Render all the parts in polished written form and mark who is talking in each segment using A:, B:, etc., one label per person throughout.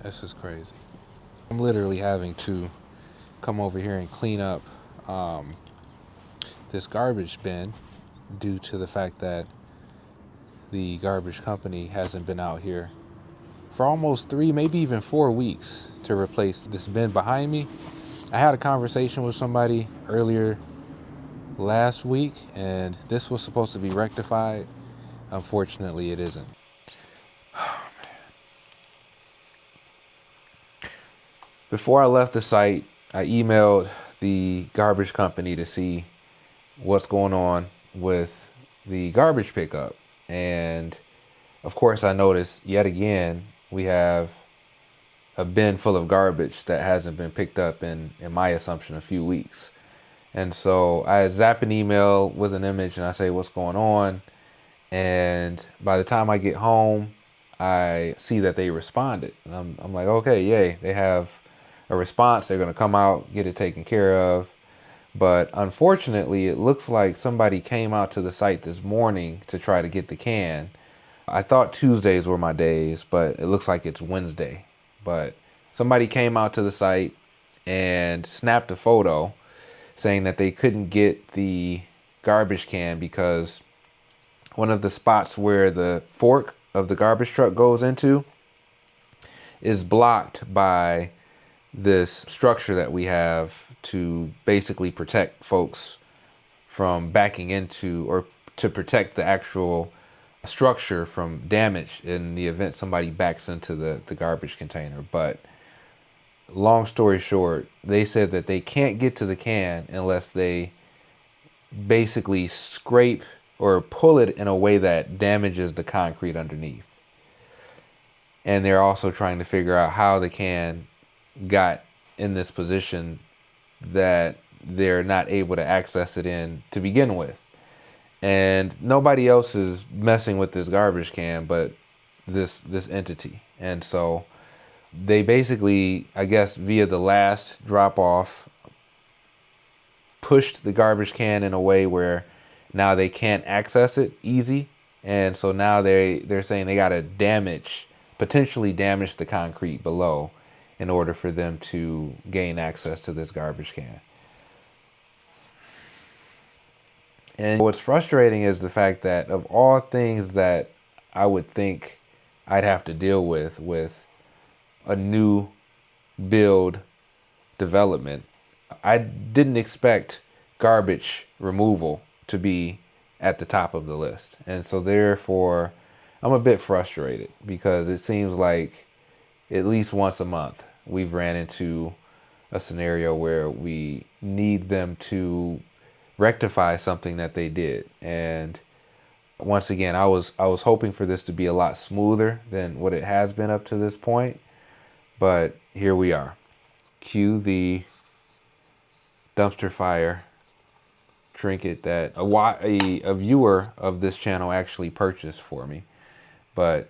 A: This is crazy. I'm literally having to come over here and clean up this garbage bin due to the fact that the garbage company hasn't been out here for almost 3, maybe even 4 weeks to replace this bin behind me. I had a conversation with somebody earlier last week, and this was supposed to be rectified. Unfortunately, it isn't. Before I left the site, I emailed the garbage company to see what's going on with the garbage pickup. And of course, I noticed yet again, we have a bin full of garbage that hasn't been picked up in my assumption, a few weeks. And so I zap an email with an image and I say, what's going on? And by the time I get home, I see that they responded. And I'm like, okay, yay, they have a response. They're going to come out, get it taken care of. But unfortunately, it looks like somebody came out to the site this morning to try to get the can. I thought Tuesdays were my days, but it looks like it's Wednesday. But somebody came out to the site and snapped a photo saying that they couldn't get the garbage can because one of the spots where the fork of the garbage truck goes into is blocked by this structure that we have to basically protect folks from backing into, or to protect the actual structure from damage in the event somebody backs into the garbage container. But long story short, they said that they can't get to the can unless they basically scrape or pull it in a way that damages the concrete underneath. And they're also trying to figure out how the can got in this position that they're not able to access it in to begin with. And nobody else is messing with this garbage can but this entity. And so they basically, I guess via the last drop off, pushed the garbage can in a way where now they can't access it easy. And so now they're saying they got to potentially damage the concrete below in order for them to gain access to this garbage can. And what's frustrating is the fact that of all things that I would think I'd have to deal with a new build development, I didn't expect garbage removal to be at the top of the list. And so therefore, I'm a bit frustrated because it seems like at least once a month we've ran into a scenario where we need them to rectify something that they did. And once again, I was hoping for this to be a lot smoother than what it has been up to this point. But here we are. Cue the dumpster fire trinket that a viewer of this channel actually purchased for me. But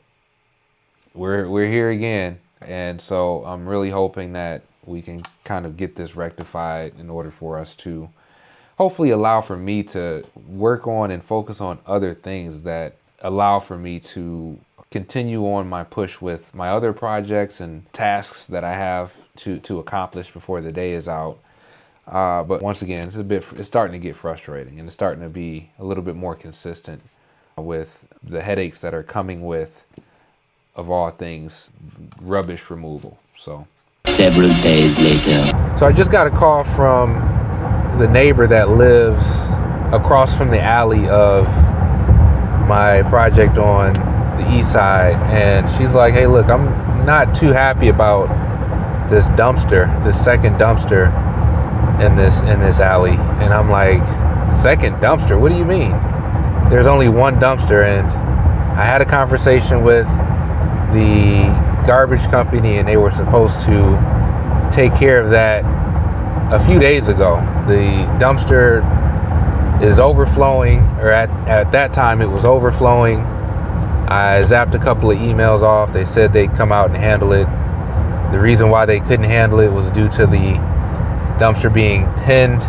A: we're here again, and so I'm really hoping that we can kind of get this rectified in order for us to hopefully allow for me to work on and focus on other things that allow for me to continue on my push with my other projects and tasks that I have to accomplish before the day is out. But once again, it's starting to get frustrating, and it's starting to be a little bit more consistent with the headaches that are coming with, of all things, rubbish removal. So
B: several days later.
A: So I just got a call from the neighbor that lives across from the alley of my project on the east side, and she's like, hey, look, I'm not too happy about this second dumpster in this alley. And I'm like, second dumpster? What do you mean? There's only one dumpster. And I had a conversation with the garbage company, and they were supposed to take care of that a few days ago. The dumpster is overflowing, or at that time it was overflowing. I zapped a couple of emails off. They said they'd come out and handle it. The reason why they couldn't handle it was due to the dumpster being pinned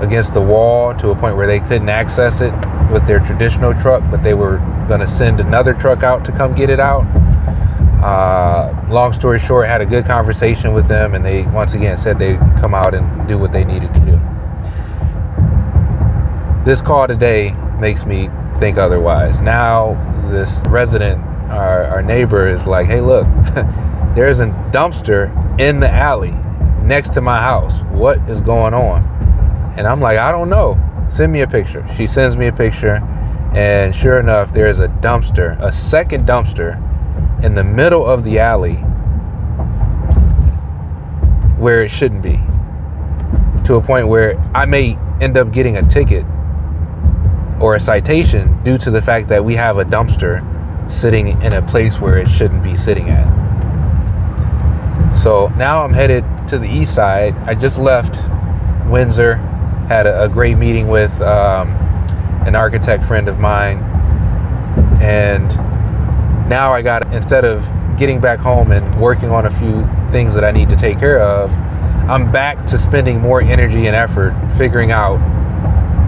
A: against the wall to a point where they couldn't access it with their traditional truck, but they were going to send another truck out to come get it out. Long story short, had a good conversation with them, and they once again said they'd come out and do what they needed to do. This call today makes me think otherwise. Now this resident, our neighbor, is like, hey, look, there's a dumpster in the alley next to my house. What is going on? And I'm like, I don't know. Send me a picture. She sends me a picture, and sure enough, there is a dumpster, a second dumpster in the middle of the alley where it shouldn't be, to a point where I may end up getting a ticket or a citation due to the fact that we have a dumpster sitting in a place where it shouldn't be sitting at. So now I'm headed to the east side. I just left Windsor, had a great meeting with an architect friend of mine, and now I got, instead of getting back home and working on a few things that I need to take care of, I'm back to spending more energy and effort figuring out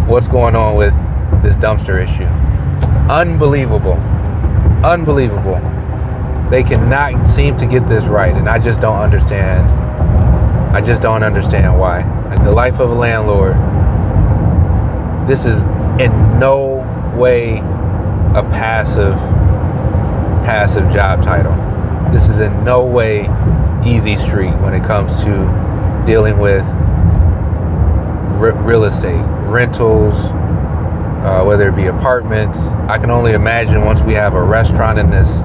A: what's going on with this dumpster issue. Unbelievable. They cannot seem to get this right, and I just don't understand. I just don't understand why. Like, the life of a landlord, this is in no way a passive job title. This is in no way easy street when it comes to dealing with real estate, rentals, whether it be apartments. I can only imagine once we have a restaurant in this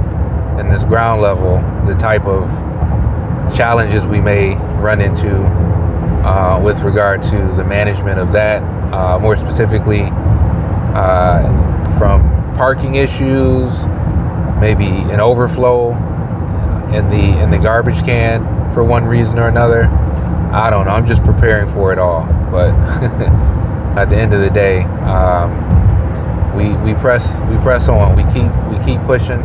A: ground level, the type of challenges we may run into with regard to the management of that, more specifically from parking issues, maybe an overflow in the garbage can for one reason or another. I don't know. I'm just preparing for it all. But at the end of the day, we press on. We keep pushing,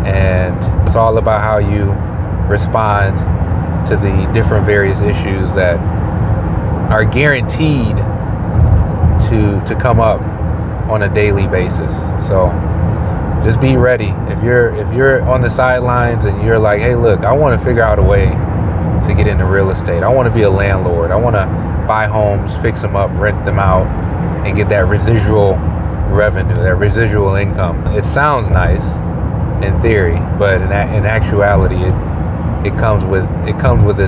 A: and it's all about how you respond to the different various issues that are guaranteed to come up on a daily basis. So just be ready. If you're on the sidelines and you're like, hey, look, I want to figure out a way to get into real estate. I want to be a landlord. I want to buy homes, fix them up, rent them out, and get that residual revenue, that residual income. It sounds nice in theory, but in actuality, it comes with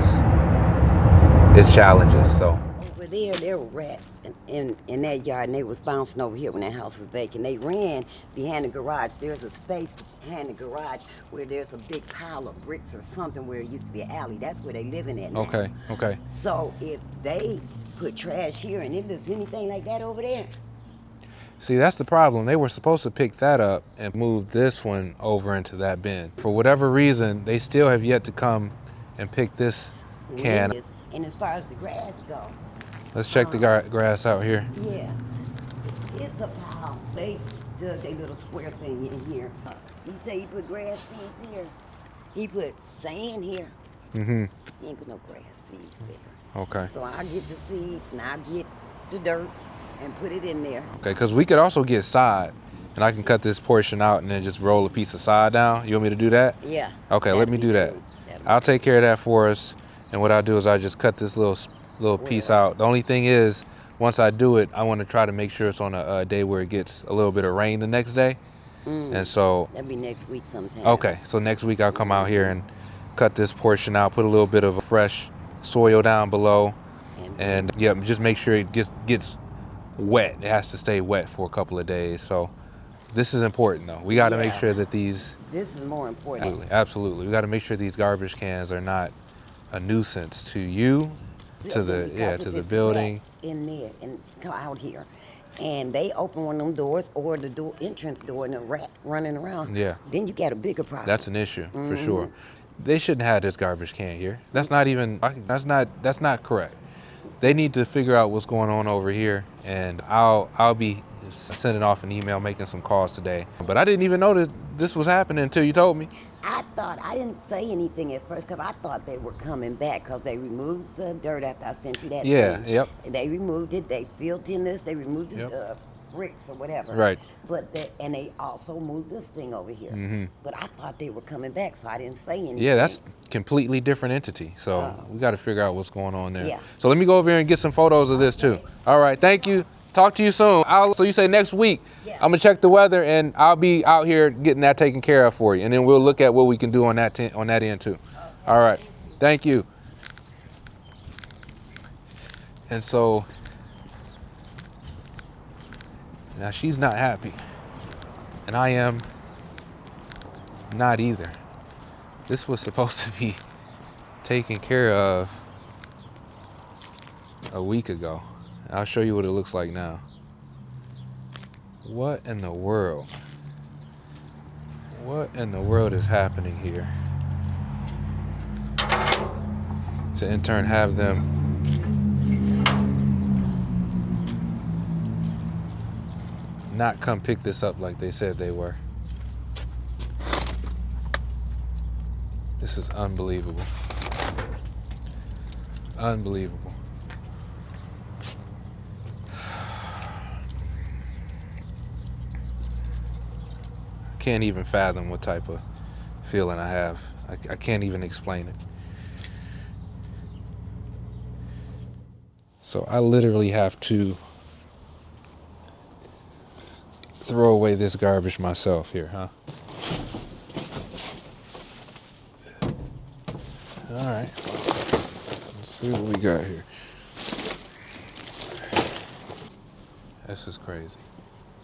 A: its challenges. So
C: over there were rats in that yard, and they was bouncing over here when that house was vacant. They ran behind the garage. There's a space behind the garage where there's a big pile of bricks or something where it used to be an alley. That's where they living at now.
A: Okay.
C: So if they put trash here and it looks anything like that over there,
A: See, that's the problem. They were supposed to pick that up and move this one over into that bin. For whatever reason, they still have yet to come and pick this can.
C: and as far as the grass go,
A: Let's check the grass out here.
C: yeah, it's a pile. They dug a little square thing in here. He said he put grass seeds here. He put sand here.
A: Mm-hmm.
C: He ain't put no grass seeds there.
A: Okay.
C: So I'll get the seeds and I'll get the dirt and put it in there.
A: Okay, because we could also get sod, and I can cut this portion out and then just roll a piece of sod down. You want me to do that?
C: Yeah.
A: Okay, let me do that. I'll take care of that for us, and what I'll do is I'll just cut this little piece out. The only thing is, once I do it, I want to try to make sure it's on a day where it gets a little bit of rain the next day. And so
C: that'll be next week sometime.
A: Okay, so next week I'll come out here and cut this portion out, put a little bit of fresh soil down below, and yeah, just make sure it gets wet. It has to stay wet for a couple of days. So this is important, though. We got to make sure that these.
C: This is more important.
A: Absolutely. We got to make sure these garbage cans are not a nuisance to you, to the building.
C: In there and come out here, and they open one of them doors or the entrance door, and a rat running around.
A: Yeah.
C: Then you got a bigger problem.
A: That's an issue for sure. They shouldn't have this garbage can here. That's not even. That's not correct. They need to figure out what's going on over here, and I'll be sending off an email, making some calls today. But I didn't even know that this was happening until you told me.
C: I didn't say anything at first because I thought they were coming back because they removed the dirt after I sent you that.
A: Yeah,
C: thing.
A: yep.
C: They removed it. They filled in this. They removed the stuff. bricks or whatever.
A: Right.
C: But and they also moved this thing over here. But I thought they were coming back, so I didn't say anything.
A: Yeah, that's completely different entity. So
C: Oh.
A: we got to figure out what's going on there.
C: Yeah.
A: So let me go over here and get some photos of this too.
C: Okay.
A: All right. Thank you. Talk to you soon. So you say next week.
C: Yeah.
A: I'm gonna check the weather and I'll be out here getting that taken care of for you, and then we'll look at what we can do on that on that end too. All right. Thank you. And so now she's not happy, and I am not either. This was supposed to be taken care of a week ago. I'll show you what it looks like now. What in the world? What in the world is happening here? To in turn have them not come pick this up like they said they were. This is unbelievable. Unbelievable. Can't even fathom what type of feeling I have. I can't even explain it. So I literally have to throw away this garbage myself here, huh? All right. Let's see what we got here. This is crazy.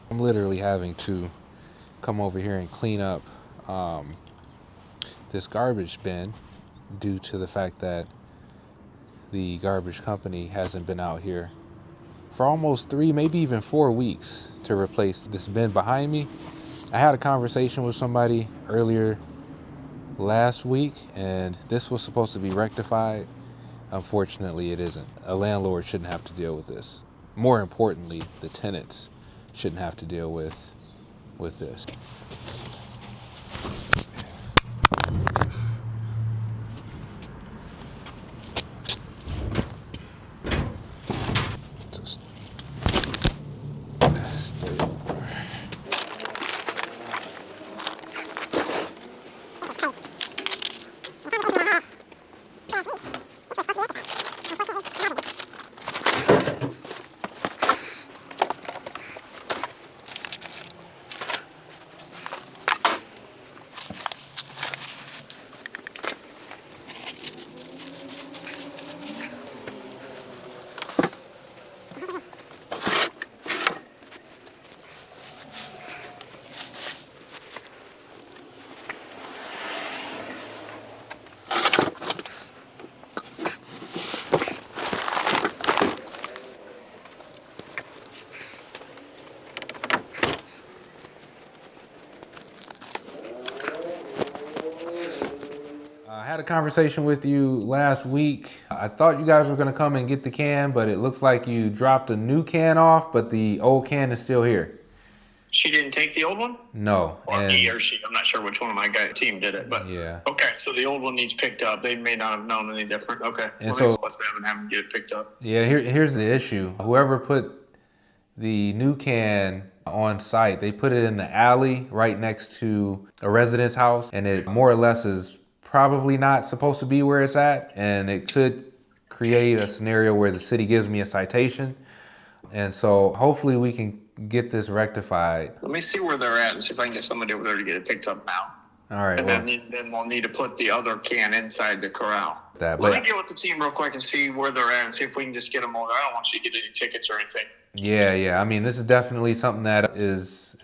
A: I'm literally having to come over here and clean up this garbage bin due to the fact that the garbage company hasn't been out here for almost 3, maybe even 4 weeks to replace this bin behind me. I had a conversation with somebody earlier last week, and this was supposed to be rectified. Unfortunately, it isn't. A landlord shouldn't have to deal with this. More importantly, the tenants shouldn't have to deal with this. Just stay over. I had a conversation with you last week. I thought you guys were going to come and get the can, but it looks like you dropped a new can off, but the old can is still here.
D: She didn't take the old one?
A: No.
D: Or he or she. I'm not sure which one of my guys' team did it. But
A: yeah.
D: Okay, so the old one needs picked up. They may not have known any different. Okay.
A: And
D: so
A: so,
D: let them and have them get it picked up.
A: Yeah, here's the issue. Whoever put the new can on site, they put it in the alley right next to a resident's house, and it more or less is probably not supposed to be where it's at, and it could create a scenario where the city gives me a citation. And so hopefully we can get this rectified.
D: Let me see where they're at and see if I can get somebody over there to get it picked up now.
A: All right.
D: And
A: well,
D: then we'll need to put the other can inside the corral.
A: Let
D: me get with the team real quick and see where they're at and see if we can just get them over. I don't want you to get any tickets or anything.
A: Yeah. I mean, this is definitely something that is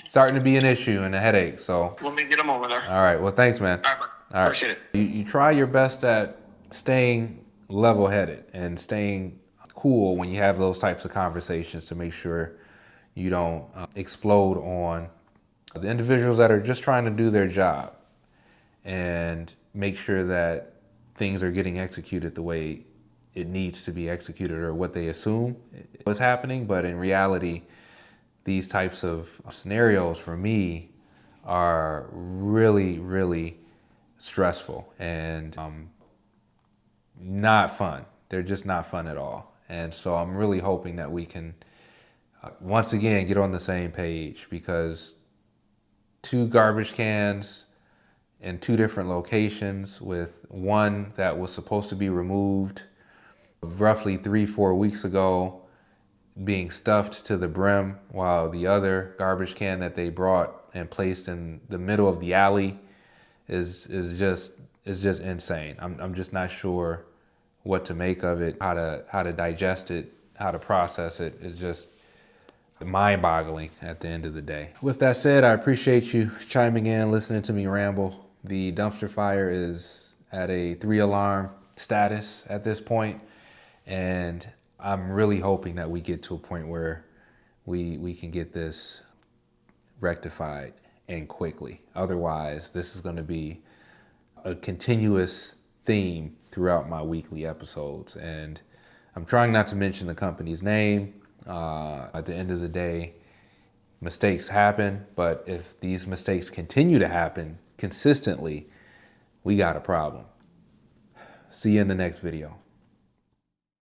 A: starting to be an issue and a headache. So
D: Let me get them over there.
A: all right. Well, thanks, man.
D: All right, bud.
A: All right.
D: Appreciate it.
A: You try your best at staying level-headed and staying cool when you have those types of conversations to make sure you don't explode on the individuals that are just trying to do their job, and make sure that things are getting executed the way it needs to be executed or what they assume is happening. But in reality, these types of scenarios for me are really, really stressful and not fun. They're just not fun at all. And so I'm really hoping that we can Once again, get on the same page, because 2 garbage cans in 2 different locations, with one that was supposed to be removed roughly 3-4 weeks ago being stuffed to the brim, while the other garbage can that they brought and placed in the middle of the alley is just insane. I'm just not sure what to make of it, how to digest it, how to process it. It's just mind-boggling at the end of the day. With that said, I appreciate you chiming in, listening to me ramble. The dumpster fire is at a 3 alarm status at this point, and I'm really hoping that we get to a point where we can get this rectified and quickly. Otherwise, this is going to be a continuous theme throughout my weekly episodes. And I'm trying not to mention the company's name. At the end of the day, mistakes happen, but if these mistakes continue to happen consistently, we got a problem. See you in the next video.